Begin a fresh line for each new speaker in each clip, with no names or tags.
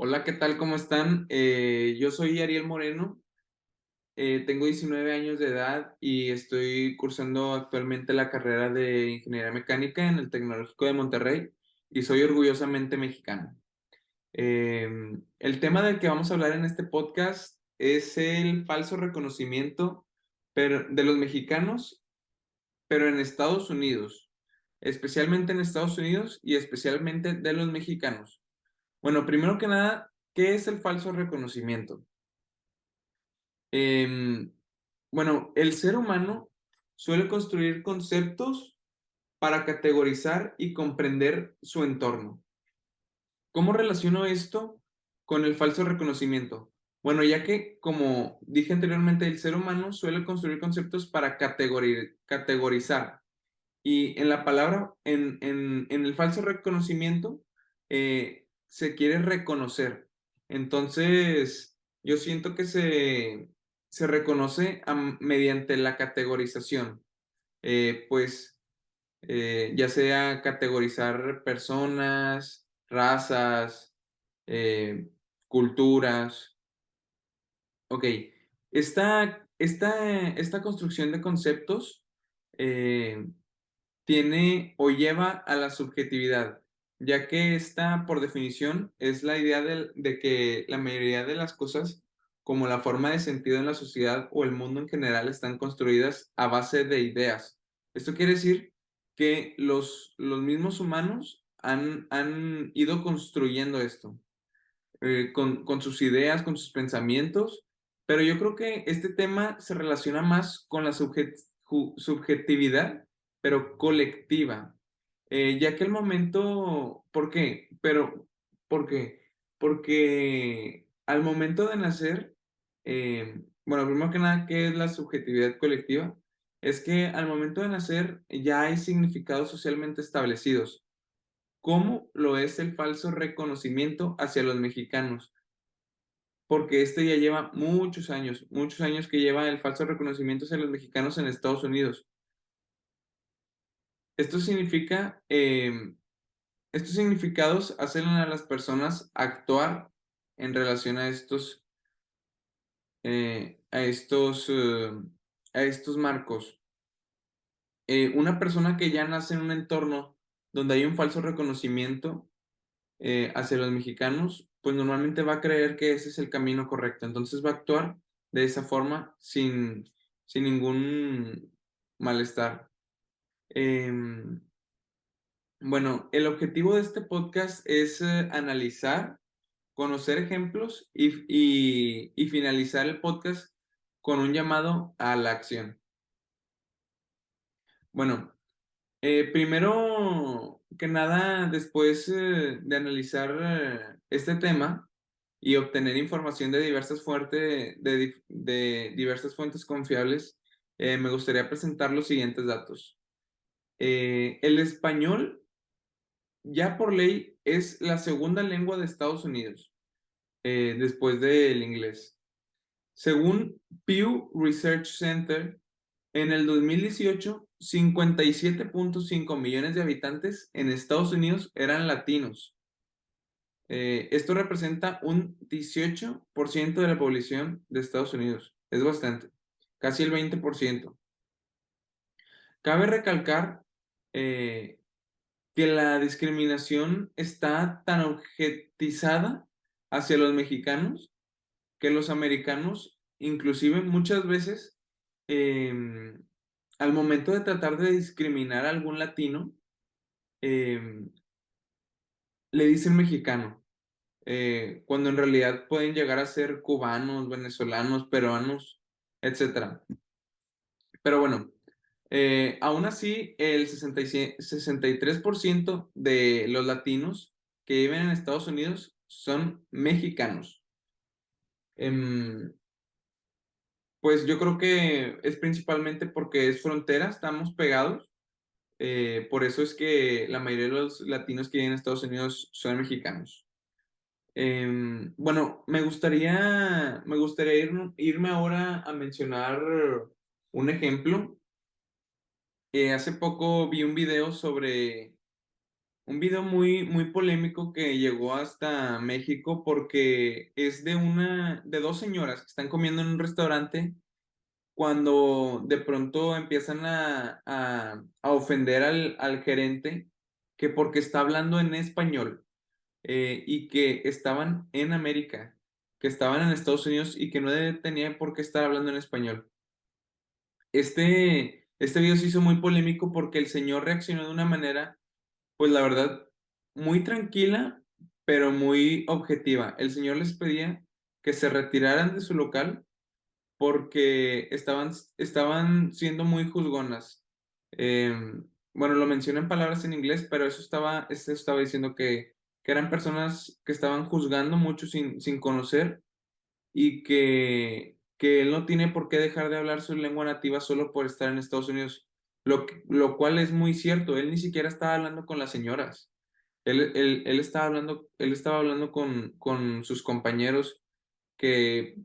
Hola, ¿qué tal? ¿Cómo están? Yo soy Ariel Moreno, tengo 19 años de edad y estoy cursando actualmente la carrera de Ingeniería Mecánica en el Tecnológico de Monterrey y soy orgullosamente mexicano. El tema del que vamos a hablar en este podcast es el falso reconocimiento de los mexicanos, pero en Estados Unidos, especialmente en Estados Unidos y especialmente de los mexicanos. Bueno, primero que nada, ¿qué es el falso reconocimiento? Em, bueno, el ser humano suele construir conceptos para categorizar y comprender su entorno. ¿Cómo relaciono esto con el falso reconocimiento? Bueno, ya que, como dije anteriormente, el ser humano suele construir conceptos para categorizar. Y en la palabra, en el falso reconocimiento, se quiere reconocer. Entonces, yo siento que se reconoce mediante la categorización. Pues, ya sea categorizar personas, razas, eh, culturas. Ok, esta construcción de conceptos eh, tiene o lleva a la subjetividad, ya que esta, por definición, es la idea de que la mayoría de las cosas, como la forma de sentido en la sociedad o el mundo en general, están construidas a base de ideas. Esto quiere decir que los mismos humanos han ido construyendo esto con sus ideas, con sus pensamientos, pero yo creo que este tema se relaciona más con la subjetividad, pero colectiva. Ya que el momento, ¿por qué? ¿Por qué? Porque al momento de nacer, bueno, primero que nada, ¿qué es la subjetividad colectiva? Es que al momento de nacer ya hay significados socialmente establecidos. ¿Cómo lo es el falso reconocimiento hacia los mexicanos? Porque este ya lleva muchos años que lleva el falso reconocimiento hacia los mexicanos en Estados Unidos. Esto significa, estos significados hacen a las personas actuar en relación eh, a estos, eh, a estos marcos. Una persona que ya nace en un entorno donde hay un falso reconocimiento hacia los mexicanos, pues normalmente va a creer que ese es el camino correcto. Entonces va a actuar de esa forma sin ningún malestar. Em, bueno, el objetivo de este podcast es analizar, conocer ejemplos y finalizar el podcast con un llamado a la acción. Bueno, primero que nada, después de analizar este tema y obtener información de de diversas fuentes confiables, me gustaría presentar los siguientes datos. El español, ya por ley, es la segunda lengua de Estados Unidos, después del inglés. Según Pew Research Center, en el 2018, 57.5 millones de habitantes en Estados Unidos eran latinos. Esto representa un 18% de la población de Estados Unidos. Es bastante, casi el 20%. Cabe recalcar eh, que la discriminación está tan objetizada hacia los mexicanos que los americanos, inclusive muchas veces, em, al momento de tratar de discriminar a algún latino, em, le dicen mexicano, cuando en realidad pueden llegar a ser cubanos, venezolanos, peruanos, etcétera. Pero bueno, aún así, el 63% de los latinos que viven en Estados Unidos son mexicanos. Em, Pues yo creo que es principalmente porque es frontera, estamos pegados. Por eso es que la mayoría de los latinos que viven en Estados Unidos son mexicanos. Bueno, me gustaría irme ahora a mencionar un ejemplo. Hace poco vi un video sobre un video muy, muy polémico que llegó hasta México porque es de dos señoras que están comiendo en un restaurante cuando de pronto empiezan a ofender al gerente que porque está hablando en español, y que estaban en América, que estaban en Estados Unidos y que no tenía por qué estar hablando en español. Este video se hizo muy polémico porque el señor reaccionó de una manera, pues la verdad, muy tranquila, pero muy objetiva. El señor les pedía que se retiraran de su local porque estaban siendo muy juzgonas. Bueno, lo mencioné en palabras en inglés, pero eso estaba diciendo que eran personas que estaban juzgando mucho sin conocer y que él no tiene por qué dejar de hablar su lengua nativa solo por estar en Estados Unidos, lo cual es muy cierto. Él ni siquiera estaba hablando con las señoras. Él estaba hablando con sus compañeros que,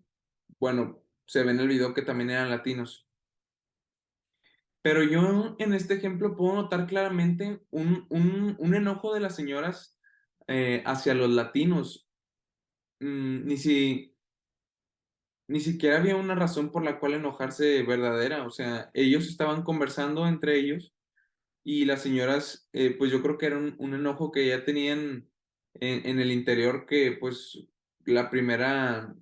bueno, se ve en el video que también eran latinos. Pero yo en este ejemplo puedo notar claramente un enojo de las señoras hacia los latinos. Mm, ni siquiera había una razón por la cual enojarse verdadera. O sea, ellos estaban conversando entre ellos y las señoras, pues yo creo que era un enojo que ya tenían en el interior que pues la primera,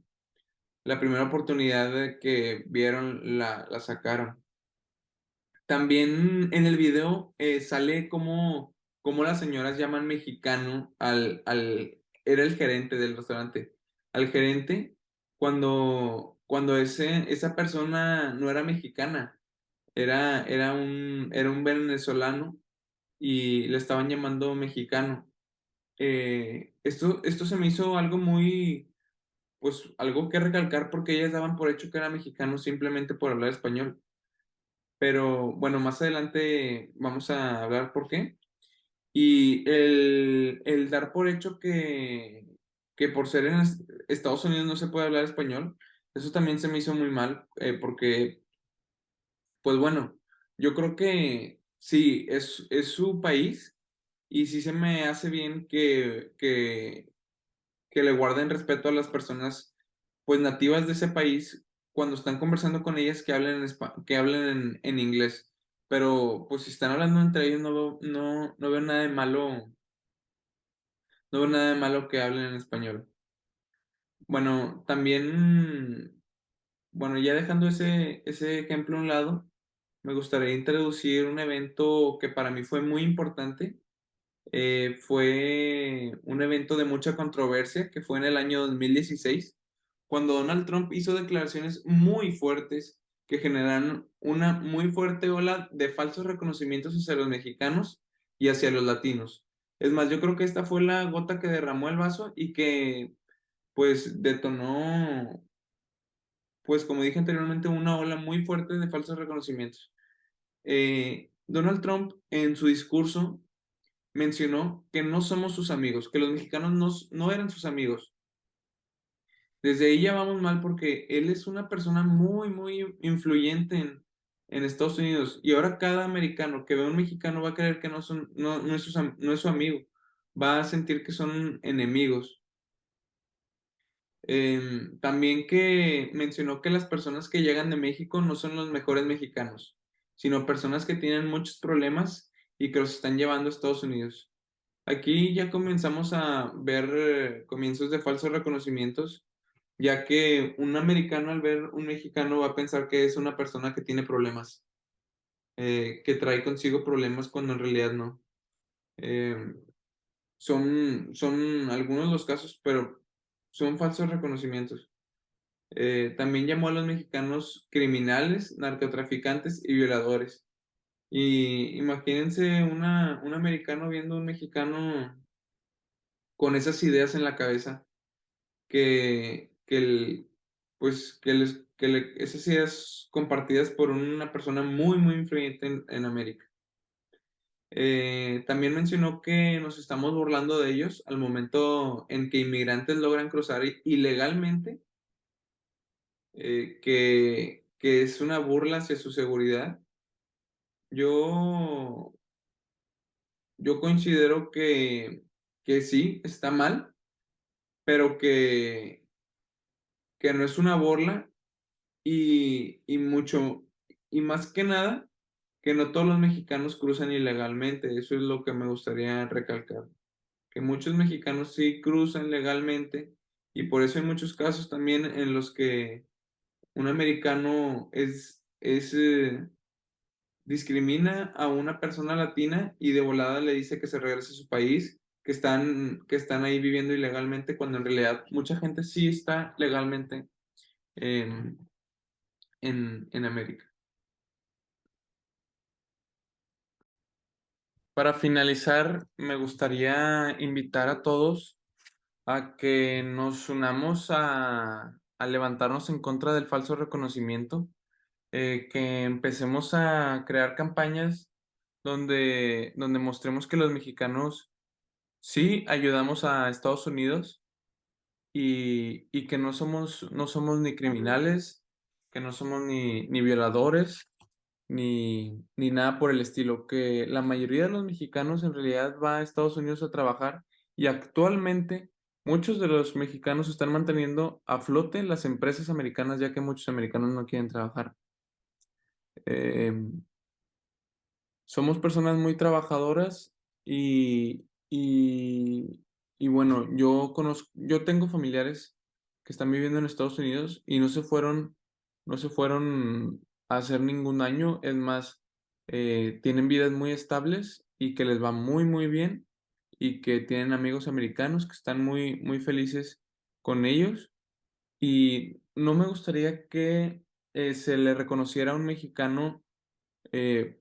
la primera oportunidad de que vieron la sacaron. También en el video sale como las señoras llaman mexicano era el gerente del restaurante, al gerente cuando esa persona no era mexicana, era un venezolano y le estaban llamando mexicano. Esto se me hizo algo pues algo que recalcar porque ellas daban por hecho que era mexicano simplemente por hablar español. Pero bueno, más adelante vamos a hablar por qué. Y el dar por hecho que por ser en Estados Unidos no se puede hablar español, eso también se me hizo muy mal, porque, pues bueno, yo creo que sí, es su país y sí se me hace bien que le guarden respeto a las personas pues nativas de ese país cuando están conversando con ellas que hablen que hablen en inglés. Pero pues si están hablando entre ellos no veo nada de malo, no veo nada de malo que hablen en español. Bueno, también, bueno, ya dejando ese ejemplo a un lado, me gustaría introducir un evento que para mí fue muy importante. Fue un evento de mucha controversia que fue en el año 2016 cuando Donald Trump hizo declaraciones muy fuertes que generaron una muy fuerte ola de falsos reconocimientos hacia los mexicanos y hacia los latinos. Es más, yo creo que esta fue la gota que derramó el vaso y que pues detonó, pues como dije anteriormente, una ola muy fuerte de falsos reconocimientos. Donald Trump en su discurso mencionó que no somos sus amigos, que los mexicanos no eran sus amigos. Desde ahí ya vamos mal porque él es una persona muy, muy influyente en Estados Unidos y ahora cada americano que ve a un mexicano va a creer que no es su amigo, va a sentir que son enemigos. También que mencionó que las personas que llegan de México no son los mejores mexicanos, sino personas que tienen muchos problemas y que los están llevando a Estados Unidos. Aquí ya comenzamos a ver comienzos de falsos reconocimientos, ya que un americano al ver un mexicano va a pensar que es una persona que tiene problemas, que trae consigo problemas cuando en realidad no. Eh, son algunos los casos, pero son falsos reconocimientos. También llamó a los mexicanos criminales, narcotraficantes y violadores. Y imagínense un americano viendo a un mexicano con esas ideas en la cabeza pues, esas ideas compartidas por una persona muy, muy influyente en América. También mencionó que nos estamos burlando de ellos al momento en que inmigrantes logran cruzar ilegalmente, que es una burla hacia su seguridad. Yo, yo considero que sí, está mal, pero que no es una burla y mucho, y más que nada, que no todos los mexicanos cruzan ilegalmente. Eso es lo que me gustaría recalcar, que muchos mexicanos sí cruzan legalmente y por eso hay muchos casos también en los que un americano discrimina a una persona latina y de volada le dice que se regrese a su país, que están ahí viviendo ilegalmente, cuando en realidad mucha gente sí está legalmente en, en América. Para finalizar, me gustaría invitar a todos a que nos unamos a levantarnos en contra del falso reconocimiento, que empecemos a crear campañas donde mostremos que los mexicanos sí ayudamos a Estados Unidos y que no somos ni criminales, que no somos ni violadores, ni nada por el estilo, que la mayoría de los mexicanos en realidad va a Estados Unidos a trabajar y actualmente muchos de los mexicanos están manteniendo a flote las empresas americanas, ya que muchos americanos no quieren trabajar. Eh, Somos personas muy trabajadoras y bueno, yo tengo familiares que están viviendo en Estados Unidos y no se fueron a hacer ningún daño. Es más, tienen vidas muy estables y que les va muy, muy bien y que tienen amigos americanos que están muy, muy felices con ellos. Y no me gustaría que se le reconociera a un mexicano eh,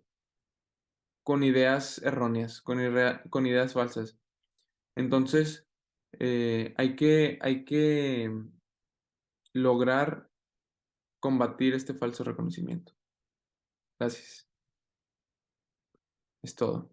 con ideas erróneas, con ideas falsas. Entonces, hay que lograr combatir este falso reconocimiento. Gracias. Es todo.